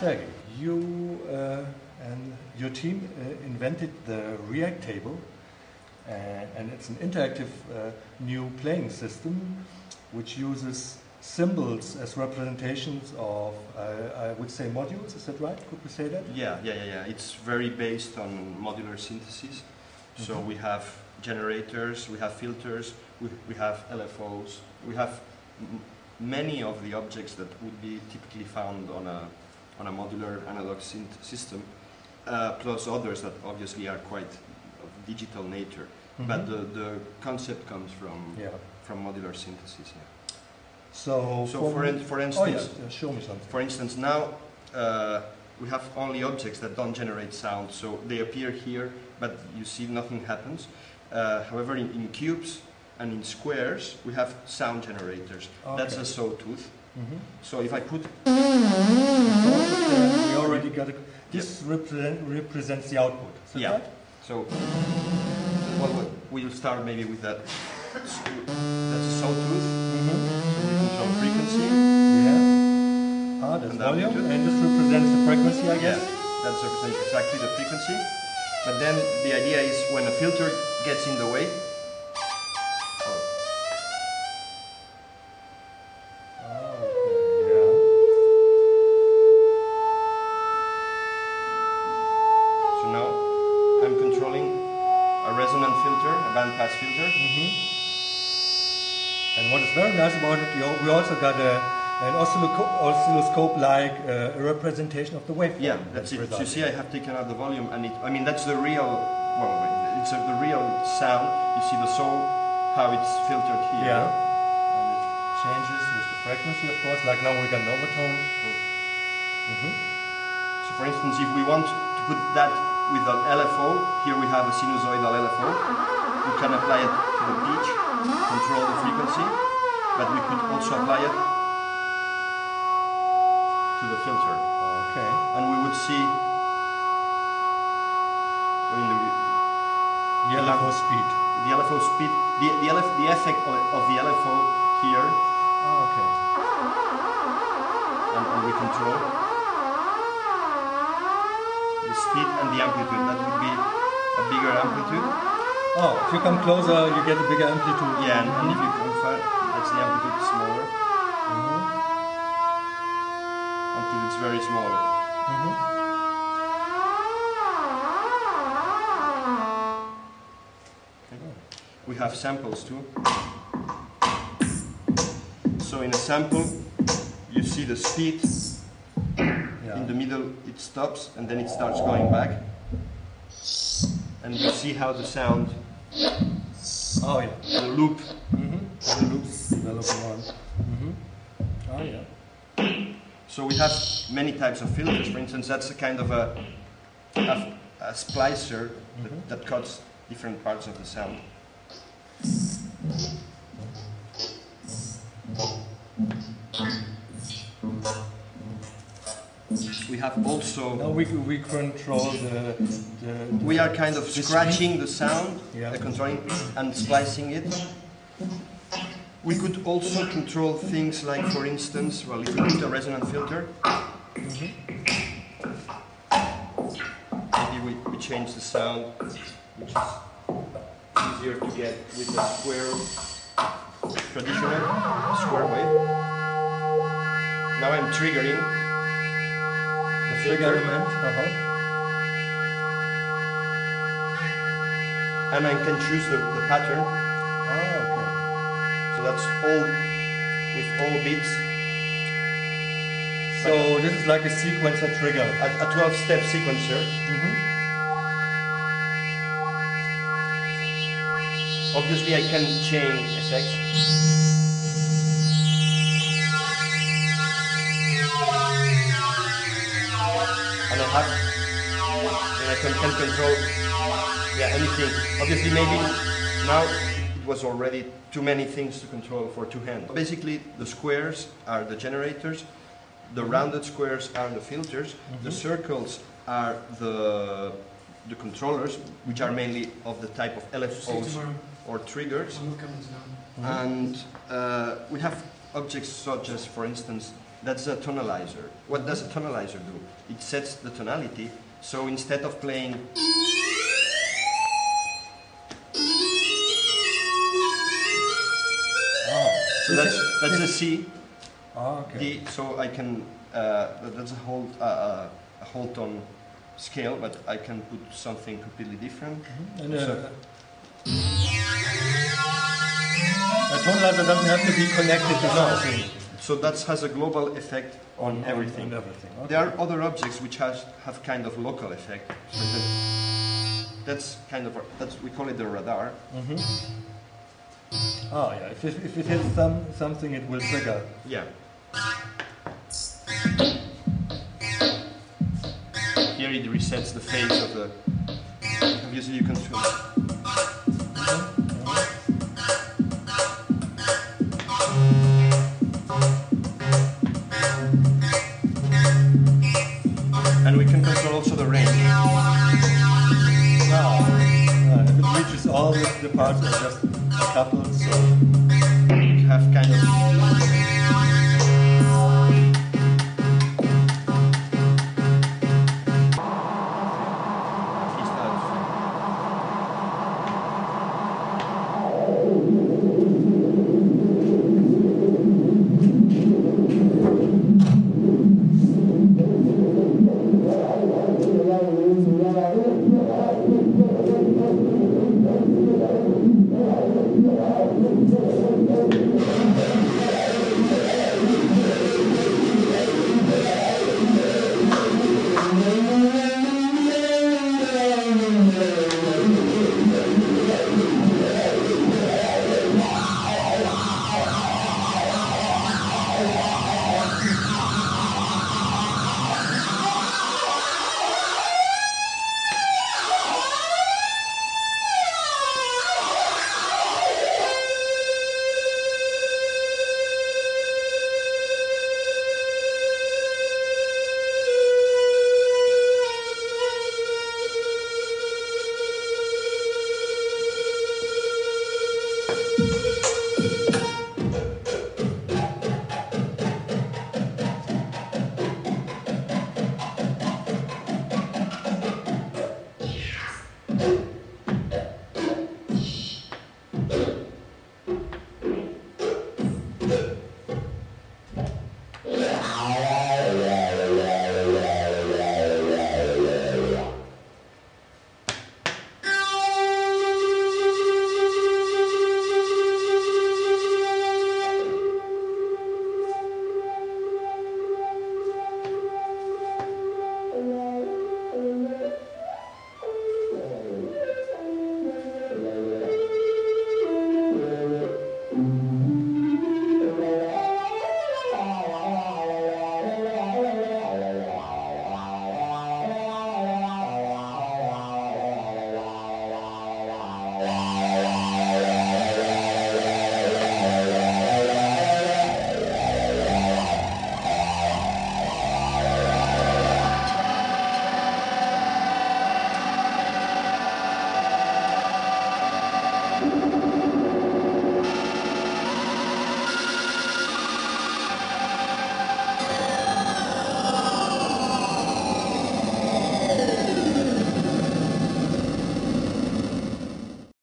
Sergey, you and your team invented the React table, and it's an interactive new playing system which uses symbols as representations of, I would say, modules. Is that right? Could we say that? Yeah. It's very based on modular synthesis. So we have generators, we have filters, we have LFOs, we have many of the objects that would be typically found on a modular analog synth system, plus others that obviously are quite of digital nature. But the concept comes from modular synthesis. Yeah. So for instance, show me something. For instance, now we have only objects that don't generate sound, so they appear here, but you see nothing happens. However, in cubes and in squares, we have sound generators. Okay. That's a sawtooth. So if I put... we already got it. This represents the output. Is that right? So we'll start maybe with that. That's a sawtooth. So we control frequency. Yeah. That's volume. And this represents the frequency, I guess? Yeah, that represents exactly the frequency. But then the idea is when a filter gets in the way, so now I'm controlling a resonant filter, a bandpass filter. And what is very nice about it, we also got an oscilloscope-like representation of the waveform. Yeah, that's it. So you see, I have taken out the volume, and I mean that's the real. Well, it's the real sound. You see the saw, how it's filtered here. Yeah. And it changes with the frequency, of course. Like now we got an overtone. So, for instance, if we want to put that with an LFO, here we have a sinusoidal LFO. We can apply it to the pitch, control the frequency, but we could also apply it to the filter. Okay. And we would see the LFO speed. The LFO speed, the effect of the LFO here. Okay. And we control the speed and the amplitude. That would be a bigger amplitude. Oh, if you come closer, you get a bigger amplitude. Yeah, and if you come far, that's the amplitude smaller. Until it's very small. We have samples too. So in a sample, you see the speed. In the middle, it stops, and then it starts going back. And you see how the sound, the loop. The loops developing on. Oh yeah. So we have many types of filters. For instance, that's a kind of a splicer that cuts different parts of the sound. We have also... Now we control the we are kind of scratching the sound, controlling and splicing it. We could also control things like, for instance, well, if we put a resonant filter, maybe we change the sound, which is easier to get with a traditional square wave. Now I'm triggering the filter element, and I can choose the pattern. okay. So that's all with all bits. So this is like a sequencer trigger. A 12-step sequencer. Obviously I can chain effects. And I can control anything. Obviously maybe now it was already too many things to control for two hands. Basically the squares are the generators, the rounded squares are the filters, the circles are the controllers, which are mainly of the type of LFOs or triggers. And we have objects such as, for instance, That's a tonalizer. What does a tonalizer do? It sets the tonality, so instead of playing so that's a C. Oh, okay. D, so I can that's a whole tone scale, but I can put something completely different. And a tonalizer doesn't have to be connected to something. So that has a global effect on everything. On everything. Okay. There are other objects which have kind of local effect. So that's we call it the radar. Mm-hmm. Oh yeah, if it hits something, it will trigger. Yeah. Here it resets the phase of the. Obviously, you can. And we can control also the range. If it reaches all the parts or just a couple, so